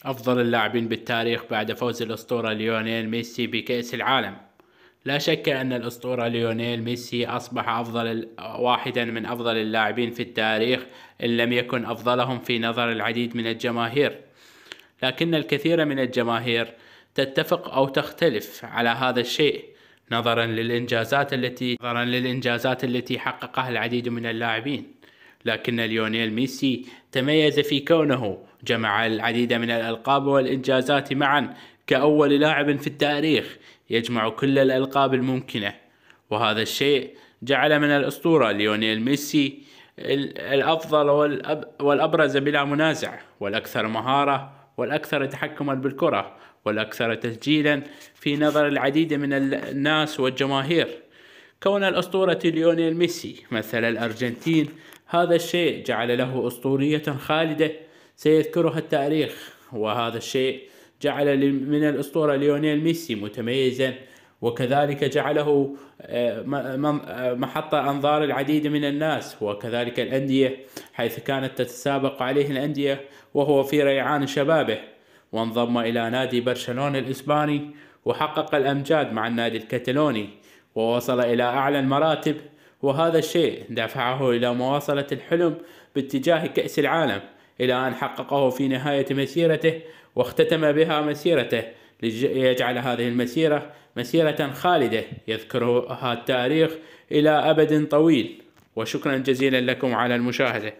أفضل اللاعبين بالتاريخ بعد فوز الأسطورة ليونيل ميسي بكأس العالم. لا شك أن الأسطورة ليونيل ميسي أصبح واحدا من أفضل اللاعبين في التاريخ، إن لم يكن أفضلهم في نظر العديد من الجماهير. لكن الكثير من الجماهير تتفق أو تختلف على هذا الشيء نظرا للإنجازات التي حققها العديد من اللاعبين. لكن ليونيل ميسي تميز في كونه جمع العديد من الألقاب والإنجازات معا، كأول لاعب في التاريخ يجمع كل الألقاب الممكنة، وهذا الشيء جعل من الأسطورة ليونيل ميسي الأفضل والأبرز بلا منازع، والأكثر مهارة، والأكثر تحكما بالكرة، والأكثر تسجيلا في نظر العديد من الناس والجماهير. كون الأسطورة ليونيل ميسي مثل الأرجنتين، هذا الشيء جعل له أسطورية خالدة سيذكرها التاريخ، وهذا الشيء جعل من الأسطورة ليونيل ميسي متميزا، وكذلك جعله محط أنظار العديد من الناس وكذلك الأندية، حيث كانت تتسابق عليه الأندية وهو في ريعان شبابه، وانضم إلى نادي برشلونة الإسباني وحقق الأمجاد مع النادي الكتالوني ووصل إلى أعلى المراتب، وهذا الشيء دفعه إلى مواصلة الحلم باتجاه كأس العالم، إلى أن حققه في نهاية مسيرته واختتم بها مسيرته، ليجعل هذه المسيرة مسيرة خالدة يذكرها التاريخ إلى أبد طويل. وشكرا جزيلا لكم على المشاهدة.